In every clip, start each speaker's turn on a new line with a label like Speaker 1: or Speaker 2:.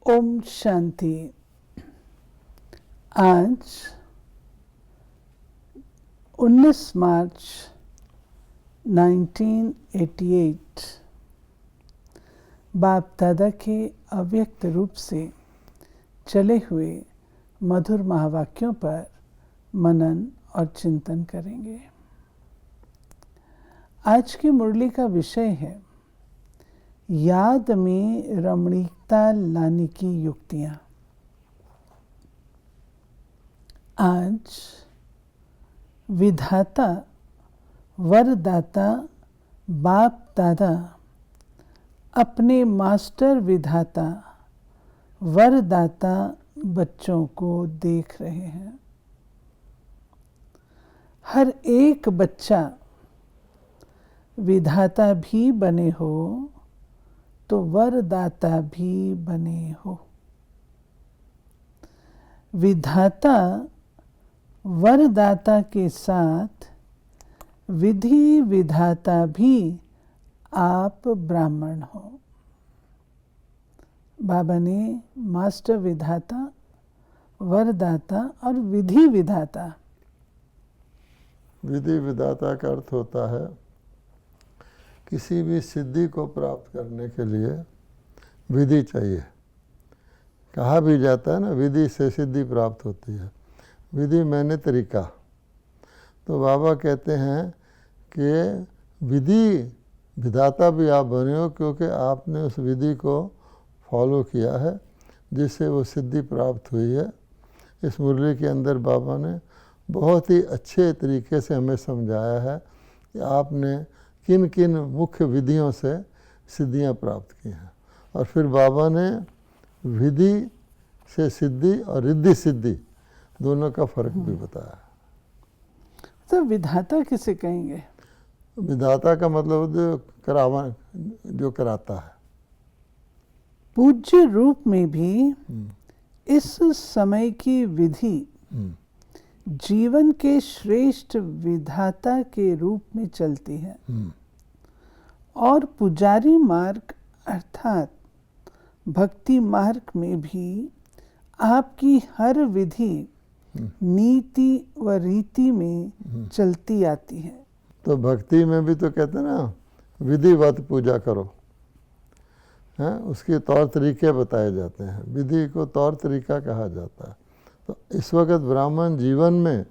Speaker 1: ओम शांति। आज 19 मार्च 1988 बाप दादा के अव्यक्त रूप से चले हुए मधुर महावाक्यों पर मनन और चिंतन करेंगे। आज की मुरली का विषय है याद में रमणीकता लाने की युक्तियां। आज विधाता वरदाता बाप दादा अपने मास्टर विधाता वरदाता बच्चों को देख रहे हैं। हर एक बच्चा विधाता भी बने हो तो वरदाता भी बने हो। विधाता वरदाता के साथ विधि विधाता भी आप ब्राह्मण हो। बाबा ने मास्टर विधाता वरदाता और विधि विधाता।
Speaker 2: विधि विधाता का अर्थ होता है किसी भी सिद्धि को प्राप्त करने के लिए विधि चाहिए। कहा भी जाता है ना, विधि से सिद्धि प्राप्त होती है। विधि मैंने तरीका। तो बाबा कहते हैं कि विधि विधाता भी आप बने हो क्योंकि आपने उस विधि को फॉलो किया है जिससे वो सिद्धि प्राप्त हुई है। इस मुरली के अंदर बाबा ने बहुत ही अच्छे तरीके से हमें समझाया है कि आपने किन किन मुख्य विधियों से सिद्धियां प्राप्त की हैं। और फिर बाबा ने विधि से सिद्धि और रिद्धि सिद्धि दोनों का फर्क भी बताया।
Speaker 1: तो विधाता किसे कहेंगे?
Speaker 2: विधाता का मतलब जो कराता है।
Speaker 1: पूज्य रूप में भी इस समय की विधि जीवन के श्रेष्ठ विधाता के रूप में चलती है और पुजारी मार्ग अर्थात भक्ति मार्ग में भी आपकी हर विधि नीति व रीति में चलती आती है।
Speaker 2: तो भक्ति में भी तो कहते हैं ना, विधिवत पूजा करो हैं, उसके तौर तरीके बताए जाते हैं। विधि को तौर तरीका कहा जाता है। तो इस वक्त ब्राह्मण जीवन में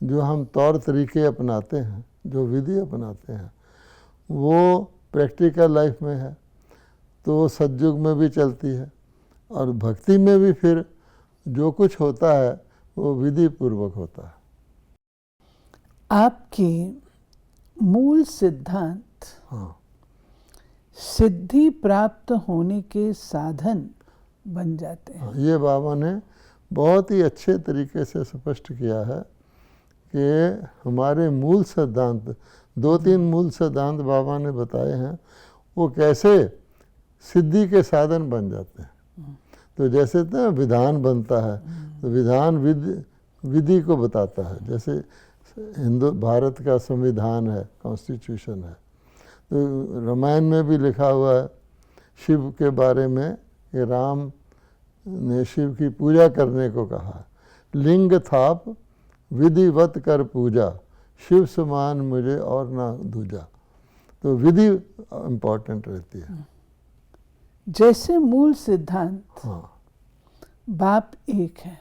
Speaker 2: जो हम तौर तरीके अपनाते हैं, जो विधि अपनाते हैं, वो प्रैक्टिकल लाइफ में है तो वो सतयुग में भी चलती है। और भक्ति में भी फिर जो कुछ होता है वो विधि पूर्वक होता है।
Speaker 1: आपके मूल सिद्धांत सिद्धि प्राप्त होने के साधन बन जाते हैं।
Speaker 2: ये बाबा ने बहुत ही अच्छे तरीके से स्पष्ट किया है कि हमारे मूल सिद्धांत, 2-3 मूल सिद्धांत बाबा ने बताए हैं, वो कैसे सिद्धि के साधन बन जाते हैं। तो जैसे ना विधान बनता है तो विधान विधि को बताता है। जैसे भारत का संविधान है, कॉन्स्टिट्यूशन है, तो रामायण में भी लिखा हुआ है शिव के बारे में कि राम ने शिव की पूजा करने को कहा। लिंग थाप विधिवत कर पूजा, शिव समान मुझे और ना दूजा। तो विधि इम्पोर्टेंट रहती है।
Speaker 1: जैसे मूल सिद्धांत बाप एक है,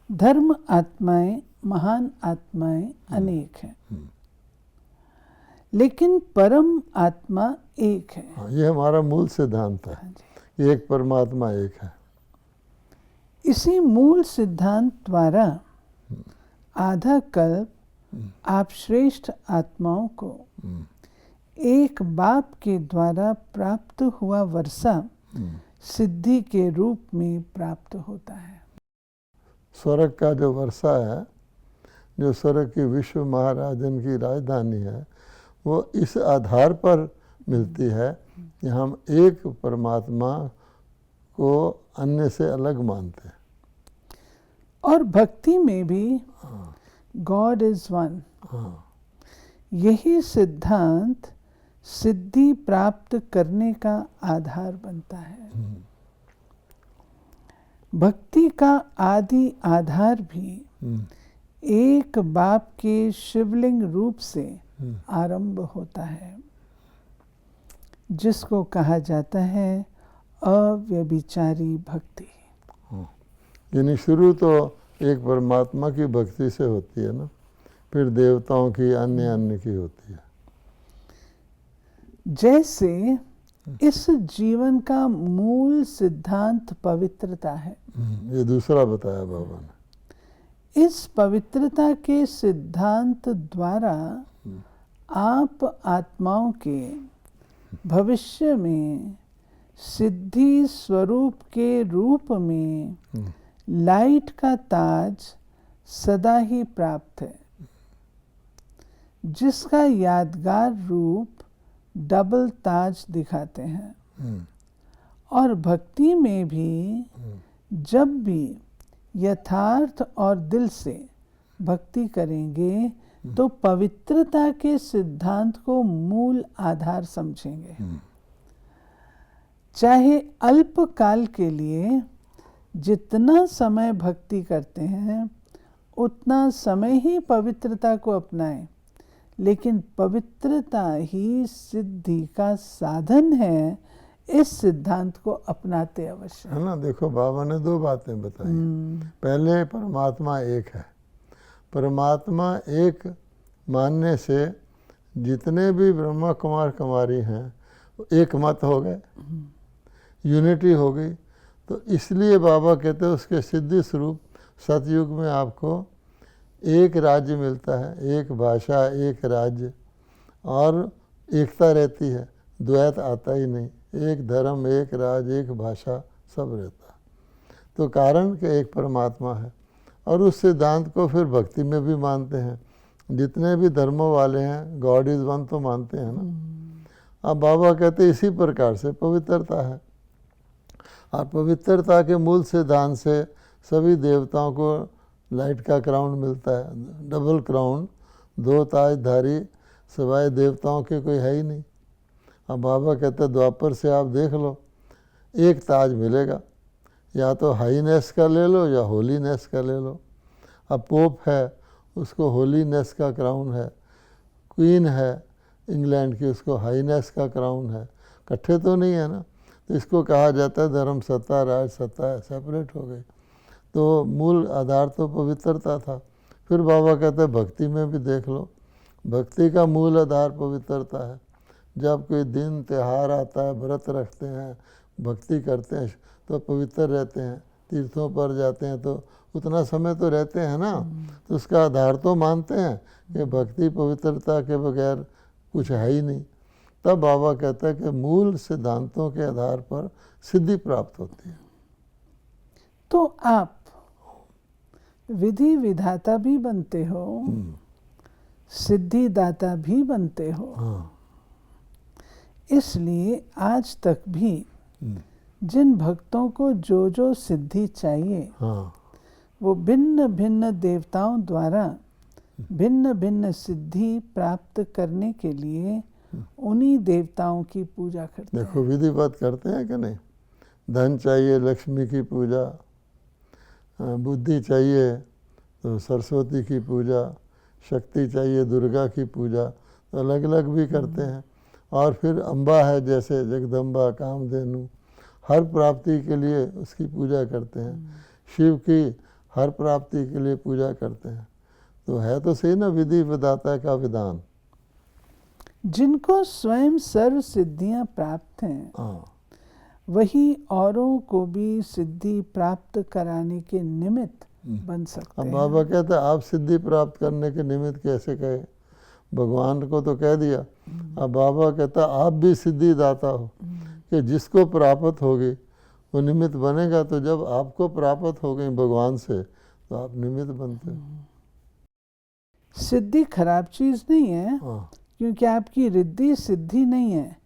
Speaker 1: धर्म आत्माएं महान आत्माएं अनेक हैं, लेकिन परम आत्मा एक है।
Speaker 2: ये हमारा मूल सिद्धांत है, एक परमात्मा एक है।
Speaker 1: इसी मूल सिद्धांत द्वारा आधा कल्प आप श्रेष्ठ आत्माओं को एक बाप के द्वारा प्राप्त हुआ वर्षा सिद्धि के रूप में प्राप्त होता है।
Speaker 2: स्वर्ग का जो वर्षा है, जो स्वर्ग की विश्व महाराजन की राजधानी है, वो इस आधार पर मिलती है कि हम एक परमात्मा को अन्य से अलग मानते हैं।
Speaker 1: और भक्ति में भी गॉड इज वन। यही सिद्धांत सिद्धि प्राप्त करने का आधार बनता है। भक्ति का आदि आधार भी एक बाप के शिवलिंग रूप से आरंभ होता है, जिसको कहा जाता है अव्यभिचारी भक्ति।
Speaker 2: यानी शुरू तो एक परमात्मा की भक्ति से होती है ना, फिर देवताओं की, अन्य की होती है।
Speaker 1: जैसे इस जीवन का मूल सिद्धांत पवित्रता है।
Speaker 2: ये दूसरा बताया बाबा ने।
Speaker 1: इस पवित्रता के सिद्धांत द्वारा आप आत्माओं के भविष्य में सिद्धि स्वरूप के रूप में लाइट का ताज सदा ही प्राप्त है, जिसका यादगार रूप डबल ताज दिखाते हैं। और भक्ति में भी जब भी यथार्थ और दिल से भक्ति करेंगे तो पवित्रता के सिद्धांत को मूल आधार समझेंगे। चाहे अल्प काल के लिए जितना समय भक्ति करते हैं उतना समय ही पवित्रता को अपनाएं, लेकिन पवित्रता ही सिद्धि का साधन है, इस सिद्धांत को अपनाते अवश्य
Speaker 2: है ना। देखो बाबा ने दो बातें बताई। पहले परमात्मा एक है। परमात्मा एक मानने से जितने भी ब्रह्मा कुमार कुमारी हैं एक मत हो गए, यूनिटी हो गई। तो इसलिए बाबा कहते हैं उसके सिद्धि स्वरूप सतयुग में आपको एक राज्य मिलता है, एक भाषा, एक राज्य, और एकता रहती है, द्वैत आता ही नहीं। एक धर्म, एक राज, एक भाषा, सब रहता। तो कारण कि एक परमात्मा है। और उस सिद्धांत को फिर भक्ति में भी मानते हैं। जितने भी धर्मों वाले हैं गॉड इज़ वन तो मानते हैं ना। अब बाबा कहते इसी प्रकार से पवित्रता है। और पवित्रता के मूल सिद्धांत से सभी देवताओं को लाइट का क्राउन मिलता है, डबल क्राउन, दो ताजधारी सिवाय देवताओं के कोई है ही नहीं। अब बाबा कहते हैं द्वापर से आप देख लो, एक ताज मिलेगा, या तो हाईनेस का ले लो या होलीनेस का ले लो। अब पोप है, उसको होलीनेस का क्राउन है। क्वीन है इंग्लैंड की, उसको हाईनेस का क्राउन है। इकट्ठे तो नहीं है ना। तो इसको कहा जाता है धर्म सत्ता, राज सत्ता सेपरेट हो गई। तो मूल आधार तो पवित्रता था। फिर बाबा कहते हैं भक्ति में भी देख लो, भक्ति का मूल आधार पवित्रता है। जब कोई दिन त्यौहार आता है, व्रत रखते हैं, भक्ति करते हैं तो पवित्र रहते हैं। तीर्थों पर जाते हैं तो उतना समय तो रहते हैं ना। तो उसका आधार तो मानते हैं कि भक्ति पवित्रता के बगैर कुछ है ही नहीं। तब बाबा कहते हैं कि मूल सिद्धांतों के आधार पर सिद्धि प्राप्त होती है।
Speaker 1: तो आप विधि विधाता भी बनते हो, सिद्धिदाता भी बनते हो। इसलिए आज तक भी जिन भक्तों को जो जो सिद्धि चाहिए वो भिन्न भिन्न देवताओं द्वारा भिन्न भिन्न सिद्धि प्राप्त करने के लिए उन्हीं देवताओं की पूजा करते हैं।
Speaker 2: देखो विधिवत करते हैं कि नहीं। धन चाहिए लक्ष्मी की पूजा, बुद्धि चाहिए तो सरस्वती की पूजा, शक्ति चाहिए दुर्गा की पूजा, तो अलग अलग भी करते हैं। और फिर अम्बा है जैसे जगदम्बा, कामधेनु, हर प्राप्ति के लिए उसकी पूजा करते हैं। शिव की हर प्राप्ति के लिए पूजा करते हैं। तो है तो सही ना विधि विधाता का विधान।
Speaker 1: जिनको स्वयं सर्व सिद्धियां प्राप्त हैं वही औरों को भी सिद्धि प्राप्त कराने के निमित्त बन सकते हैं।
Speaker 2: अब बाबा कहते हैं आप सिद्धि प्राप्त करने के निमित्त कैसे कहे, भगवान को तो कह दिया। अब बाबा कहता आप भी सिद्धि दाता हो कि जिसको प्राप्त होगी वो निमित्त बनेगा। तो जब आपको प्राप्त हो गई भगवान से तो आप निमित्त बनते हो।
Speaker 1: सिद्धि खराब चीज नहीं है, क्योंकि आपकी रिद्धि सिद्धि नहीं है।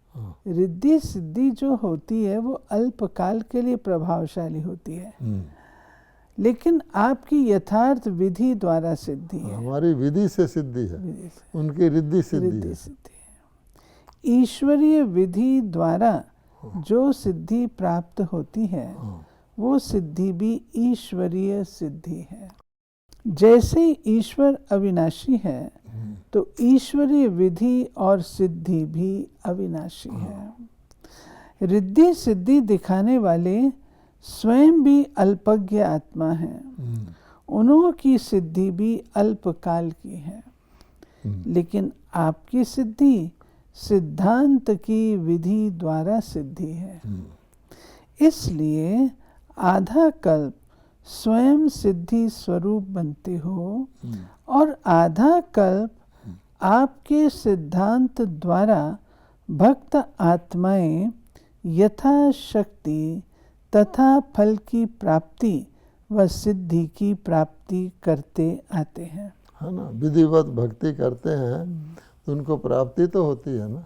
Speaker 1: रिद्धि सिद्धि जो होती है वो अल्पकाल के लिए प्रभावशाली होती है, लेकिन आपकी यथार्थ विधि द्वारा सिद्धि है।
Speaker 2: हमारी विधि से सिद्धि है, उनकी रिद्धि सिद्धि है।
Speaker 1: ईश्वरीय विधि द्वारा जो सिद्धि प्राप्त होती है वो सिद्धि भी ईश्वरीय सिद्धि है। जैसे ईश्वर अविनाशी है तो ईश्वरीय विधि और सिद्धि भी अविनाशी है। रिद्धि सिद्धि दिखाने वाले स्वयं भी अल्पज्ञ आत्मा हैं। उन्हों की सिद्धि भी अल्पकाल की है, लेकिन आपकी सिद्धि सिद्धांत की विधि द्वारा सिद्धि है। इसलिए आधा कल्प स्वयं सिद्धि स्वरूप बनते हो और आधा कल्प आपके सिद्धांत द्वारा भक्त आत्माएं यथाशक्ति तथा फल की प्राप्ति व सिद्धि की प्राप्ति करते आते हैं।
Speaker 2: है ना, विधिवत भक्ति करते हैं तो उनको प्राप्ति तो होती है ना।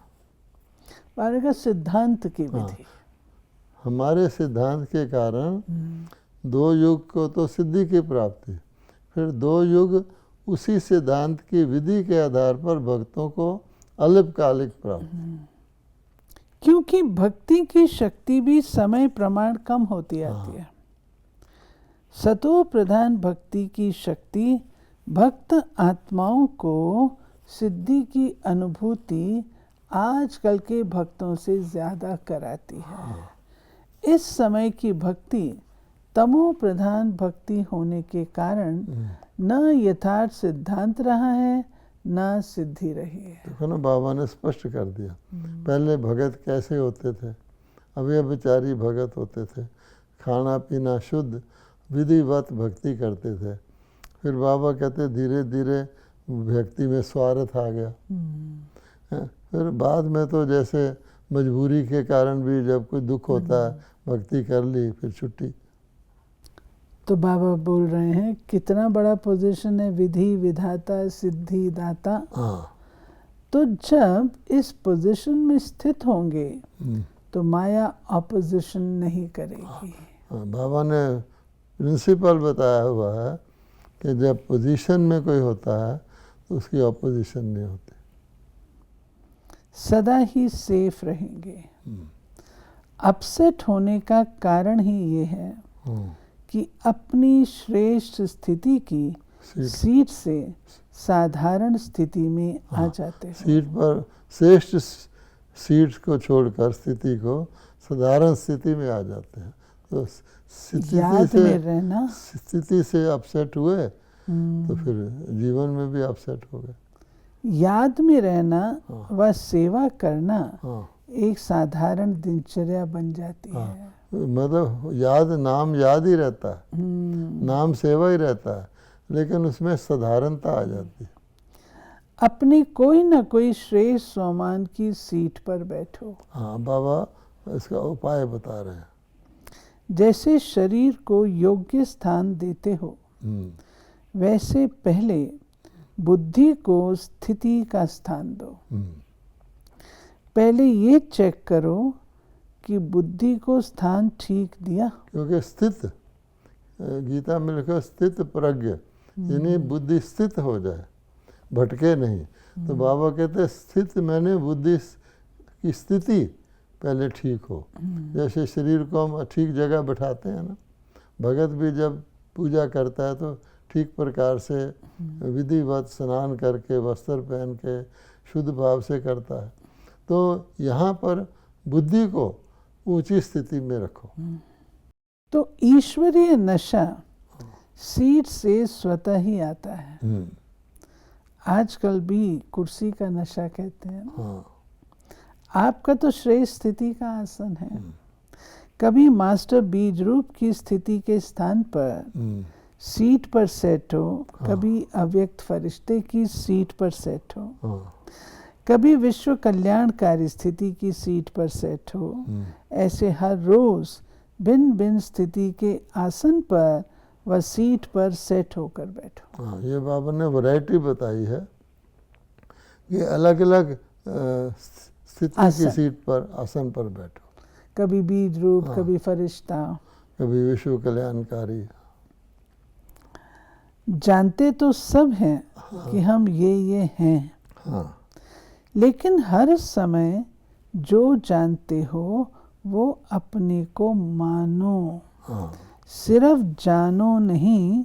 Speaker 1: बाबा का सिद्धांत की विधि,
Speaker 2: हमारे सिद्धांत के कारण 2 युग को तो सिद्धि की प्राप्ति, फिर 2 युग उसी सिद्धांत की विधि के आधार पर भक्तों को अल्पकालिक प्राप्ति।
Speaker 1: क्योंकि भक्ति की शक्ति भी समय प्रमाण कम होती आती है। सतो प्रधान भक्ति की शक्ति भक्त आत्माओं को सिद्धि की अनुभूति आजकल के भक्तों से ज्यादा कराती है। इस समय की भक्ति तमो प्रधान भक्ति होने के कारण न यथार्थ सिद्धांत रहा है न सिद्धि रही है।
Speaker 2: देखो ना, बाबा ने स्पष्ट कर दिया। पहले भगत कैसे होते थे, अव्यभिचारी भगत होते थे, खाना पीना शुद्ध विधिवत भक्ति करते थे। फिर बाबा कहते धीरे धीरे भक्ति में स्वार्थ आ गया। फिर बाद में तो जैसे मजबूरी के कारण भी जब कोई दुख होता है भक्ति कर ली, फिर छुट्टी।
Speaker 1: तो बाबा बोल रहे हैं कितना बड़ा पोजीशन है, विधि विधाता सिद्धि दाता। तो जब इस पोजीशन में स्थित होंगे तो माया ऑपोजिशन नहीं करेगी।
Speaker 2: बाबा ने प्रिंसिपल बताया हुआ है कि जब पोजीशन में कोई होता है तो उसकी ऑपोजिशन नहीं होती,
Speaker 1: सदा ही सेफ रहेंगे। अपसेट होने का कारण ही ये है कि अपनी श्रेष्ठ स्थिति की सीट से साधारण स्थिति में आ जाते हैं।
Speaker 2: सीट पर श्रेष्ठ सीट को छोड़कर स्थिति को साधारण स्थिति में आ जाते हैं। तो स्थिति से अपसेट हुए तो फिर जीवन में भी अपसेट हो गए।
Speaker 1: याद में रहना व सेवा करना एक साधारण दिनचर्या बन जाती है।
Speaker 2: मतलब नाम याद ही रहता है, नाम सेवा ही रहता है, लेकिन उसमें साधारणता आ जाती है।
Speaker 1: अपनी कोई ना कोई श्रेष्ठ सोमान की सीट पर बैठो।
Speaker 2: बाबा इसका उपाय बता रहे हैं।
Speaker 1: जैसे शरीर को योग्य स्थान देते हो वैसे पहले बुद्धि को स्थिति का स्थान दो। पहले ये चेक करो कि बुद्धि को स्थान ठीक दिया।
Speaker 2: क्योंकि स्थित, गीता में लिखा स्थित प्रज्ञ, यानी बुद्धि स्थित हो जाए, भटके नहीं। तो बाबा कहते स्थित मैंने बुद्धि की स्थिति पहले ठीक हो। जैसे शरीर को हम ठीक जगह बैठाते हैं ना, भगत भी जब पूजा करता है तो ठीक प्रकार से विधिवत स्नान करके वस्त्र पहन के शुद्ध भाव से करता है। तो यहाँ पर बुद्धि को ऊंची स्थिति में रखो।
Speaker 1: तो ईश्वरीय नशा सीट से स्वतः ही आता है। आजकल भी कुर्सी का नशा कहते हैं। आपका तो श्रेष्ठ स्थिति का आसन है। कभी मास्टर बीज रूप की स्थिति के स्थान पर सीट पर सेट हो, कभी अव्यक्त फरिश्ते की सीट पर सेट हो, कभी विश्व कल्याणकारी स्थिति की सीट पर सेट हो। ऐसे हर रोज भिन्न भिन्न स्थिति के आसन पर व सीट पर सेट होकर बैठो।
Speaker 2: ये बाबा ने वैरायटी बताई है कि अलग अलग स्थिति की सीट पर आसन पर बैठो।
Speaker 1: कभी बीज रूप, कभी फरिश्ता,
Speaker 2: कभी विश्व कल्याणकारी।
Speaker 1: जानते तो सब हैं कि हम ये हैं। लेकिन हर समय जो जानते हो वो अपने को मानो।
Speaker 2: हाँ
Speaker 1: सिर्फ जानो नहीं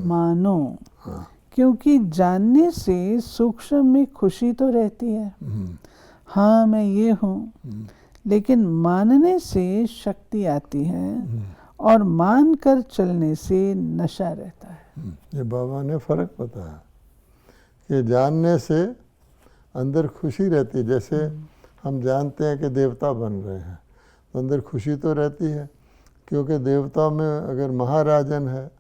Speaker 1: मानो,
Speaker 2: हाँ
Speaker 1: क्योंकि जानने से सूक्ष्म में खुशी तो रहती है, हाँ मैं ये हूँ, लेकिन मानने से शक्ति आती है और मान कर चलने से नशा रहता है।
Speaker 2: ये बाबा ने फर्क बताया कि जानने से अंदर खुशी रहती है। जैसे हम जानते हैं कि देवता बन रहे हैं तो अंदर खुशी तो रहती है, क्योंकि देवता में अगर महाराजन है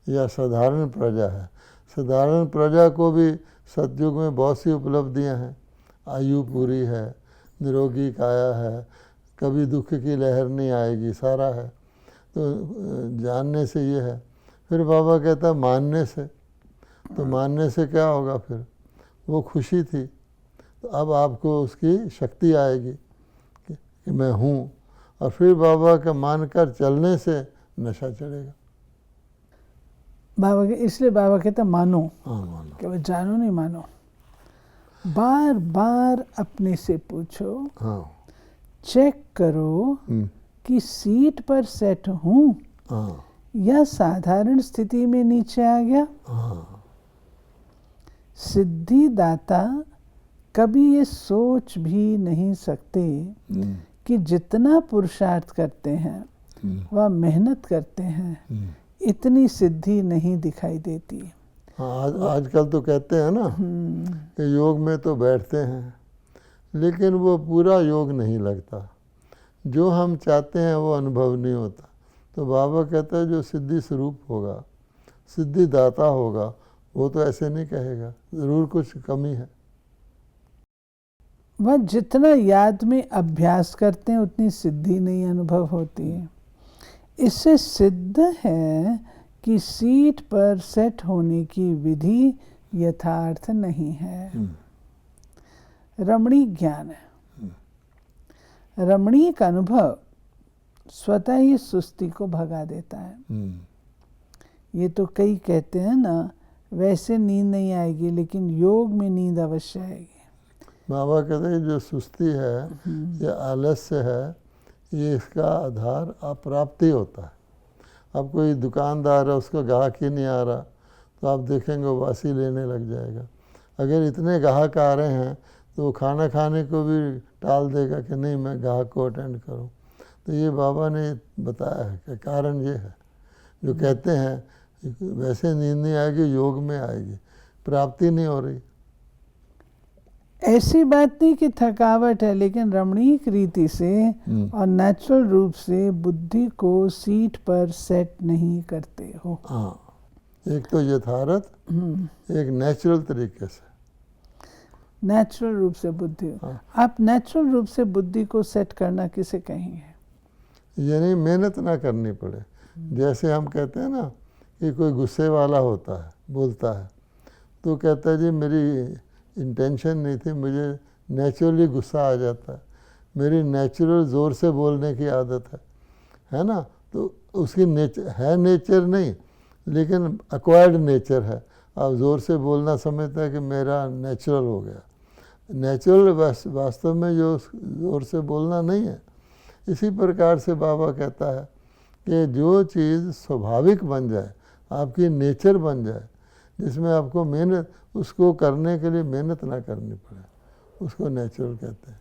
Speaker 2: या साधारण प्रजा है, साधारण प्रजा को भी सतयुग में बहुत सी उपलब्धियां हैं, आयु पूरी है, निरोगी काया है, कभी दुख की लहर नहीं आएगी, सारा है। तो जानने से ये है। फिर बाबा कहता है मानने से, तो मानने से क्या होगा? फिर वो खुशी थी, तो अब आपको उसकी शक्ति आएगी कि मैं हूँ। और फिर बाबा का मानकर चलने से नशा चढ़ेगा।
Speaker 1: बाबा के इसलिए बाबा कहता मानो,
Speaker 2: हाँ मानो,
Speaker 1: कि जानो नहीं मानो। बार बार अपने से पूछो,
Speaker 2: हाँ
Speaker 1: चेक करो कि सीट पर सेट हूँ
Speaker 2: हाँ
Speaker 1: या साधारण स्थिति में नीचे आ गया।
Speaker 2: हाँ
Speaker 1: सिद्धिदाता कभी ये सोच भी नहीं सकते कि जितना पुरुषार्थ करते हैं व मेहनत करते हैं इतनी सिद्धि नहीं दिखाई देती।
Speaker 2: हाँ आजकल तो कहते हैं ना कि योग में तो बैठते हैं, लेकिन वो पूरा योग नहीं लगता, जो हम चाहते हैं वो अनुभव नहीं होता। तो बाबा कहता है जो सिद्धि स्वरूप होगा, सिद्धिदाता होगा, वो तो ऐसे नहीं कहेगा, ज़रूर कुछ कमी है।
Speaker 1: वह जितना याद में अभ्यास करते हैं उतनी सिद्धि नहीं अनुभव होती है। इससे सिद्ध है कि सीट पर सेट होने की विधि यथार्थ नहीं है, रमणीक ज्ञान है। रमणीक अनुभव स्वतः ही सुस्ती को भगा देता है। ये तो कई कहते हैं ना, वैसे नींद नहीं आएगी लेकिन योग में नींद अवश्य आएगी।
Speaker 2: बाबा कहते हैं जो सुस्ती है या आलस्य है, ये इसका आधार अप्राप्ति होता है। अब कोई दुकानदार है, उसको ग्राहक ही नहीं आ रहा, तो आप देखेंगे वो वासी लेने लग जाएगा। अगर इतने ग्राहक आ रहे हैं तो वो खाना खाने को भी टाल देगा कि नहीं मैं ग्राहक को अटेंड करूं। तो ये बाबा ने बताया है कि कारण ये है, जो कहते हैं वैसे नींद नहीं आएगी, योग में आएगी, प्राप्ति नहीं हो रही।
Speaker 1: ऐसी बात नहीं कि थकावट है, लेकिन रमणीक रीति से और नेचुरल रूप से बुद्धि को सीट पर सेट नहीं करते हो।
Speaker 2: हाँ, एक तो यथार्थ, एक नेचुरल तरीके से,
Speaker 1: नेचुरल रूप से बुद्धि।
Speaker 2: हाँ।
Speaker 1: आप नेचुरल रूप से बुद्धि को सेट करना किसे कहेंगे?
Speaker 2: यानी मेहनत ना करनी पड़े। जैसे हम कहते हैं ना कि कोई गुस्से वाला होता है, बोलता है, तो कहता है जी मेरी इंटेंशन नहीं थी, मुझे नेचुरली गुस्सा आ जाता है, मेरी नेचुरल ज़ोर से बोलने की आदत है ना। तो उसकी नेचर नहीं, लेकिन एक्वायर्ड नेचर है। अब ज़ोर से बोलना समझता है कि मेरा नेचुरल हो गया। नेचुरल वास्तव में जो ज़ोर से बोलना नहीं है। इसी प्रकार से बाबा कहता है कि जो चीज़ स्वाभाविक बन जाए, आपकी नेचर बन जाए, जिसमें आपको मेहनत, उसको करने के लिए मेहनत ना करनी पड़े, उसको नेचुरल कहते हैं।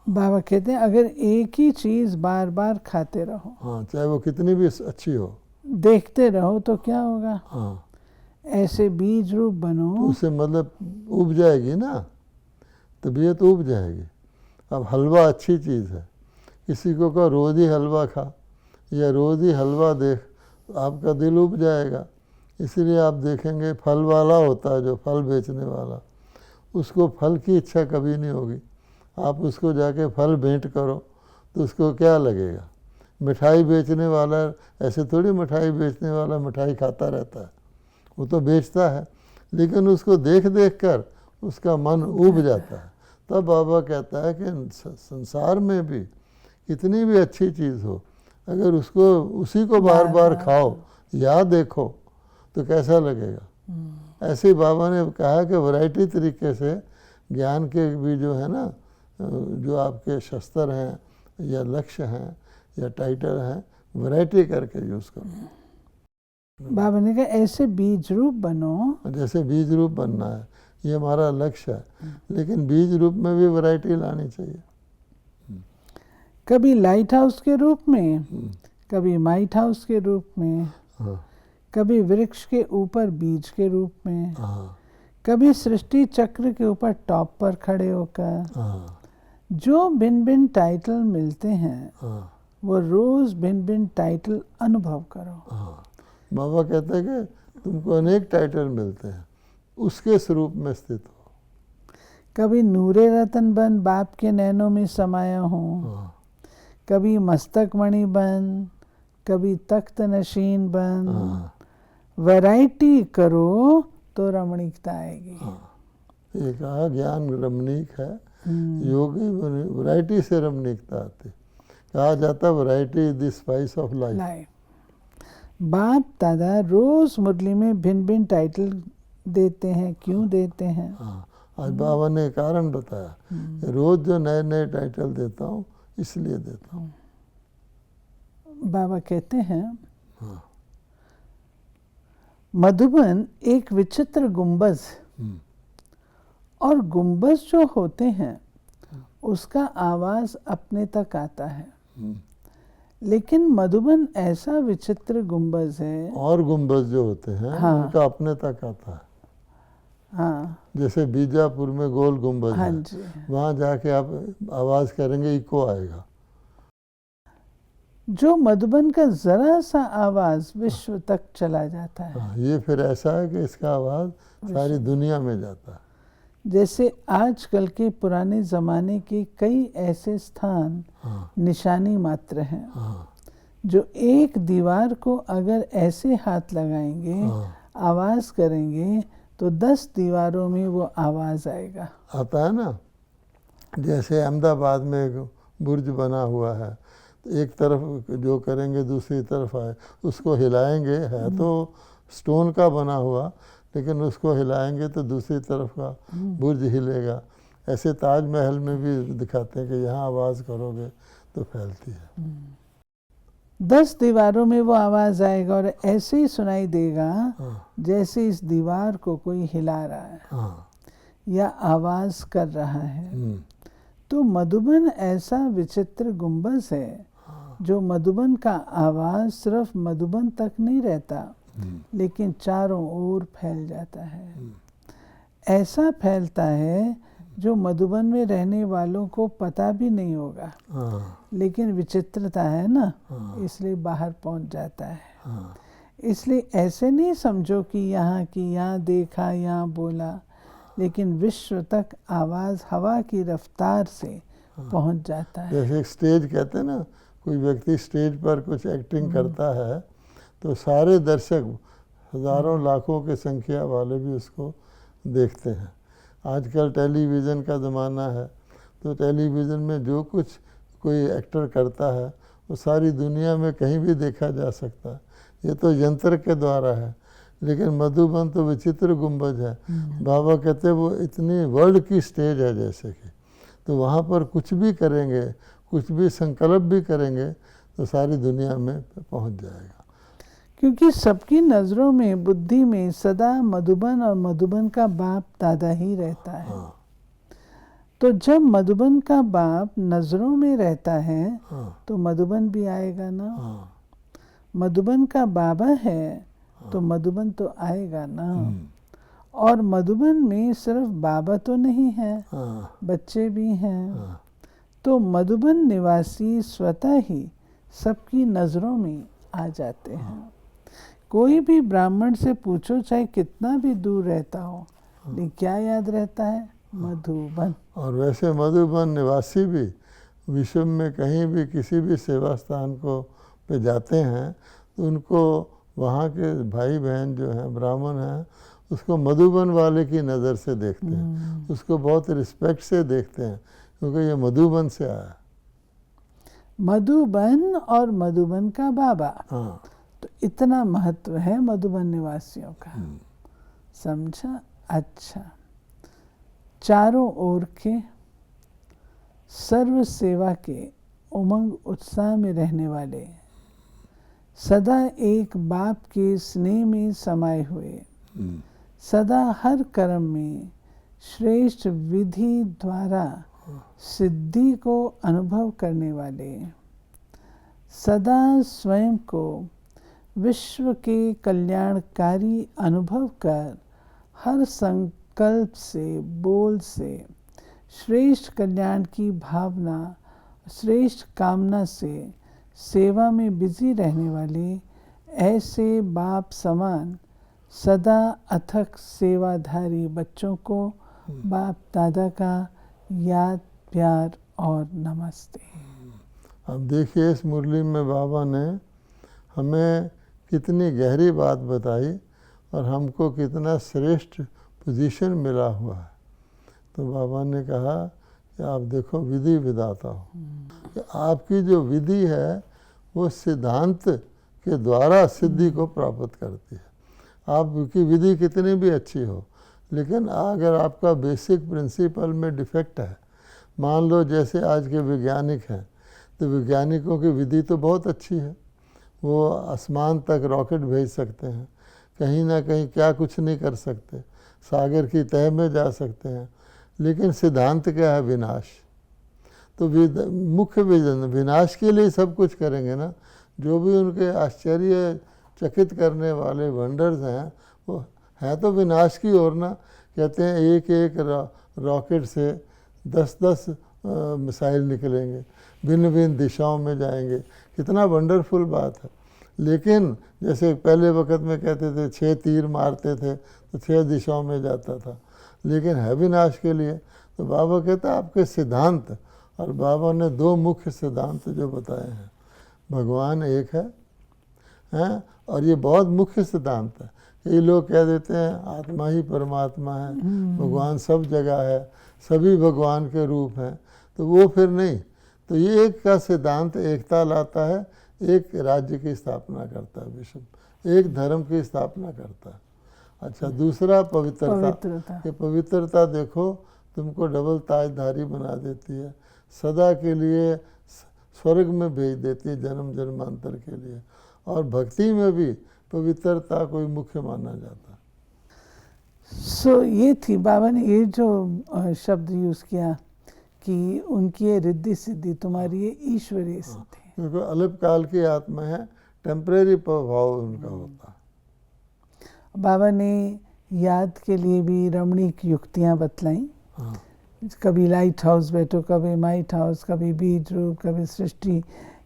Speaker 1: बाबा कहते हैं अगर एक ही चीज़ बार बार खाते रहो,
Speaker 2: हाँ, चाहे वो कितनी भी अच्छी हो,
Speaker 1: देखते रहो, तो क्या होगा?
Speaker 2: हाँ,
Speaker 1: ऐसे बीज रूप बनो,
Speaker 2: तो उससे मतलब उब जाएगी ना, तबीयत उब जाएगी। अब हलवा अच्छी चीज़ है, किसी को कहो रोज़ ही हलवा खा या रोज़ ही हलवा देख, तो आपका दिल उब जाएगा। इसीलिए आप देखेंगे फल वाला होता है जो फल बेचने वाला, उसको फल की इच्छा कभी नहीं होगी। आप उसको जाके फल भेंट करो तो उसको क्या लगेगा? मिठाई बेचने वाला ऐसे थोड़ी मिठाई बेचने वाला मिठाई खाता रहता है, वो तो बेचता है, लेकिन उसको देख देख कर उसका मन उब जाता है। तब बाबा कहता है कि संसार में भी कितनी भी अच्छी चीज़ हो, अगर उसको उसी को बार बार खाओ या देखो तो कैसा लगेगा। ऐसे ही बाबा ने कहा कि वैरायटी तरीके से ज्ञान के भी जो है ना, जो आपके शस्त्र हैं या लक्ष्य हैं या टाइटल हैं, वैरायटी करके यूज़ करो।
Speaker 1: बाबा ने कहा ऐसे बीज रूप बनो।
Speaker 2: जैसे बीज रूप बनना है, ये हमारा लक्ष्य है, लेकिन बीज रूप में भी वैरायटी लानी चाहिए।
Speaker 1: कभी लाइट हाउस के रूप में, कभी माइट हाउस के रूप में,
Speaker 2: हाँ,
Speaker 1: कभी वृक्ष के ऊपर बीज के रूप में,
Speaker 2: हाँ,
Speaker 1: कभी सृष्टि चक्र के ऊपर टॉप पर खड़े होकर।
Speaker 2: हाँ,
Speaker 1: जो भिन्न भिन्न टाइटल मिलते हैं
Speaker 2: हाँ,
Speaker 1: वो रोज भिन्न भिन्न टाइटल अनुभव करो।
Speaker 2: हाँ। बाबा कहते हैं कि तुमको अनेक टाइटल मिलते हैं, उसके स्वरूप में स्थित हो।
Speaker 1: कभी नूरे रतन बन बाप के नैनों में समाया हूँ,
Speaker 2: हाँ,
Speaker 1: कभी मस्तक मणि बन, कभी तख्त नशीन बन।
Speaker 2: हाँ,
Speaker 1: वैरायटी करो तो रमणीकता आएगी।
Speaker 2: हाँ। ये कहा ज्ञान रमणीक है, योगी वैरायटी से रमणीकता आती। कहा जाता variety is the spice of life.
Speaker 1: बाप दादा रोज मुरली में भिन्न भिन्न टाइटल देते हैं, क्यों देते हैं?
Speaker 2: हाँ, आज बाबा ने कारण बताया, रोज जो नए नए टाइटल देता हूँ इसलिए देता हूँ।
Speaker 1: बाबा कहते हैं
Speaker 2: हाँ,
Speaker 1: मधुबन एक विचित्र गुंबज, और गुंबज जो होते हैं उसका आवाज अपने तक आता है, लेकिन मधुबन ऐसा विचित्र गुंबज है।
Speaker 2: और गुंबज जो होते हैं
Speaker 1: हाँ,
Speaker 2: उनका अपने तक आता है।
Speaker 1: हाँ,
Speaker 2: जैसे बीजापुर में गोल गुंबज
Speaker 1: हाँ
Speaker 2: है,
Speaker 1: जी,
Speaker 2: वहाँ जाके आप आवाज करेंगे इको आएगा।
Speaker 1: जो मधुबन का जरा सा आवाज विश्व तक चला जाता है।
Speaker 2: हाँ, ये फिर ऐसा है कि इसका आवाज सारी दुनिया में जाता है।
Speaker 1: जैसे आजकल के पुराने ज़माने के कई ऐसे स्थान
Speaker 2: हाँ,
Speaker 1: निशानी मात्र हैं,
Speaker 2: हाँ,
Speaker 1: जो एक दीवार को अगर ऐसे हाथ लगाएंगे,
Speaker 2: हाँ,
Speaker 1: आवाज़ करेंगे तो 10 दीवारों में वो आवाज़ आएगा।
Speaker 2: आता है ना। जैसे अहमदाबाद में एक बुर्ज बना हुआ है, तो एक तरफ जो करेंगे दूसरी तरफ आए, उसको हिलाएंगे, है तो स्टोन का बना हुआ, लेकिन उसको हिलाएंगे तो दूसरी तरफ का बुर्ज हिलेगा। ऐसे ताजमहल में भी दिखाते हैं कि यहाँ आवाज़ करोगे तो फैलती है।
Speaker 1: 10 दीवारों में वो आवाज़ आएगा और ऐसे ही सुनाई देगा
Speaker 2: हाँ,
Speaker 1: जैसे इस दीवार को कोई हिला रहा है
Speaker 2: हाँ,
Speaker 1: या आवाज़ कर रहा है।
Speaker 2: हम्म,
Speaker 1: तो मधुबन ऐसा विचित्र गुंबज है जो मधुबन का आवाज़ सिर्फ मधुबन तक नहीं रहता, लेकिन चारों ओर फैल जाता है। ऐसा फैलता है जो मधुबन में रहने वालों को पता भी नहीं होगा,
Speaker 2: हाँ,
Speaker 1: लेकिन विचित्रता है ना,
Speaker 2: हाँ,
Speaker 1: इसलिए बाहर पहुंच जाता है।
Speaker 2: हाँ,
Speaker 1: इसलिए ऐसे नहीं समझो कि यहाँ देखा, यहाँ बोला, लेकिन विश्व तक आवाज़ हवा की रफ्तार से पहुंच जाता है।
Speaker 2: जैसे एक स्टेज कहते हैं ना, कोई व्यक्ति स्टेज पर कुछ एक्टिंग करता है तो सारे दर्शक हजारों लाखों की संख्या वाले भी उसको देखते हैं। आजकल टेलीविज़न का ज़माना है, तो टेलीविज़न में जो कुछ कोई एक्टर करता है वो सारी दुनिया में कहीं भी देखा जा सकता है। ये तो यंत्र के द्वारा है, लेकिन मधुबन तो विचित्र गुंबज है। बाबा कहते हैं वो इतनी वर्ल्ड की स्टेज है जैसे कि, तो वहाँ पर कुछ भी करेंगे, कुछ भी संकल्प भी करेंगे तो सारी दुनिया में पहुँच जाएगा।
Speaker 1: क्योंकि सबकी नज़रों में, बुद्धि में सदा मधुबन और मधुबन का बाप दादा ही रहता है।
Speaker 2: हाँ,
Speaker 1: तो जब मधुबन का बाप नज़रों में रहता है
Speaker 2: हाँ,
Speaker 1: तो मधुबन भी आएगा ना।
Speaker 2: हाँ,
Speaker 1: मधुबन का बाबा है तो मधुबन तो आएगा ना। और मधुबन में सिर्फ बाबा तो नहीं है,
Speaker 2: हाँ,
Speaker 1: बच्चे भी हैं।
Speaker 2: हाँ,
Speaker 1: तो मधुबन निवासी स्वतः ही सबकी नज़रों में आ जाते हैं। कोई भी ब्राह्मण से पूछो, चाहे कितना भी दूर रहता हो, लेकिन क्या याद रहता है? मधुबन।
Speaker 2: और वैसे मधुबन निवासी भी विश्व में कहीं भी किसी भी सेवा स्थान को पे जाते हैं तो उनको वहाँ के भाई बहन जो हैं, ब्राह्मण हैं, उसको मधुबन वाले की नज़र से देखते हैं, उसको बहुत रिस्पेक्ट से देखते हैं, क्योंकि ये मधुबन से आया।
Speaker 1: मधुबन और मधुबन का बाबा,
Speaker 2: हाँ,
Speaker 1: तो इतना महत्व है मधुबन निवासियों का। समझा? अच्छा, चारों ओर के सर्व सेवा के उमंग उत्साह में रहने वाले सदा एक बाप के स्नेह में समाये हुए, सदा हर कर्म में श्रेष्ठ विधि द्वारा सिद्धि को अनुभव करने वाले, सदा स्वयं को विश्व के कल्याणकारी अनुभव कर हर संकल्प से, बोल से श्रेष्ठ कल्याण की भावना, श्रेष्ठ कामना से सेवा में बिजी रहने वाले ऐसे बाप समान सदा अथक सेवाधारी बच्चों को बाप दादा का याद, प्यार और नमस्ते।
Speaker 2: अब देखिए इस मुरली में बाबा ने हमें कितनी गहरी बात बताई और हमको कितना श्रेष्ठ पोजीशन मिला हुआ है। तो बाबा ने कहा कि आप देखो विधि विधाता हो, कि आपकी जो विधि है वो सिद्धांत के द्वारा सिद्धि को प्राप्त करती है। आपकी विधि कितनी भी अच्छी हो, लेकिन अगर आपका बेसिक प्रिंसिपल में डिफेक्ट है, मान लो जैसे आज के वैज्ञानिक हैं, तो वैज्ञानिकों की विधि तो बहुत अच्छी है, वो आसमान तक रॉकेट भेज सकते हैं, कहीं ना कहीं क्या कुछ नहीं कर सकते, सागर की तह में जा सकते हैं, लेकिन सिद्धांत क्या है? विनाश। तो मुख्य विनाश के लिए सब कुछ करेंगे ना। जो भी उनके आश्चर्यचकित करने वाले वंडर्स हैं वो हैं तो विनाश की ओर ना। कहते हैं एक एक रॉकेट से 10-10 मिसाइल निकलेंगे, भिन्न भिन्न दिशाओं में जाएंगे, कितना वंडरफुल बात है। लेकिन जैसे पहले वक्त में कहते थे 6 तीर मारते थे तो 6 दिशाओं में जाता था, लेकिन है विनाश के लिए। तो बाबा कहता है आपके सिद्धांत, और बाबा ने 2 मुख्य सिद्धांत जो बताए हैं, भगवान एक है और ये बहुत मुख्य सिद्धांत है। कई लोग कह देते हैं आत्मा ही परमात्मा है, भगवान सब जगह है, सभी भगवान के रूप हैं, तो वो फिर नहीं। तो ये एक का सिद्धांत एकता लाता है, एक राज्य की स्थापना करता है, विश्व एक धर्म की स्थापना करता है। अच्छा, दूसरा पवित्रता। ये पवित्रता देखो तुमको डबल ताजधारी बना देती है, सदा के लिए स्वर्ग में भेज देती है, जन्म जन्मांतर के लिए। और भक्ति में भी पवित्रता कोई मुख्य माना जाता है।
Speaker 1: ये थी बाबा ने ये जो शब्द यूज़ किया कि उनकी ये रिद्धि सिद्धि, तुम्हारी ये ईश्वरीय सिद्धि।
Speaker 2: क्योंकि अल्पकाल की आत्मा है, टेम्परेरी प्रभाव उनका होता है।
Speaker 1: बाबा ने याद के लिए भी रमणीक युक्तियाँ बतलाई। कभी लाइट हाउस बैठो, कभी माइट हाउस, कभी बीज रूप, कभी सृष्टि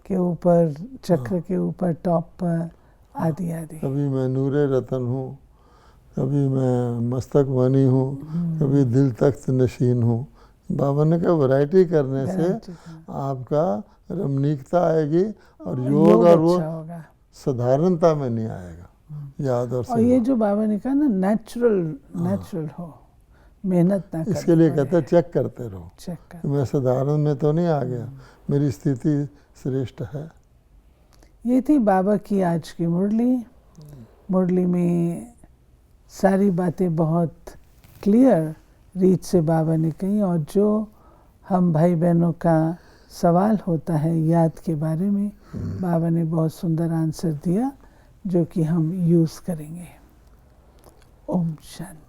Speaker 1: के ऊपर, चक्र के ऊपर, टॉप पर, आदि आदि।
Speaker 2: कभी मैं नूरे रतन हूँ, कभी मैं मस्तक मणि हूँ, कभी दिल तख्त नशीन हूँ। बाबा ने कहा वैरायटी करने से आपका रमणीकता आएगी और योग और वो साधारणता में नहीं आएगा। याद और
Speaker 1: ये जो बाबा ने कहा ना, नेचुरल हो, मेहनत ना
Speaker 2: इसके लिए कहते हैं चेक करते रहो,
Speaker 1: चेक कर।
Speaker 2: मैं साधारण में तो नहीं आ गया, मेरी स्थिति श्रेष्ठ है।
Speaker 1: ये थी बाबा की आज की मुरली में सारी बातें बहुत क्लियर रीत से बाबा ने कही, और जो हम भाई बहनों का सवाल होता है याद के बारे में, बाबा ने बहुत सुंदर आंसर दिया जो कि हम यूज़ करेंगे। ओम शांति।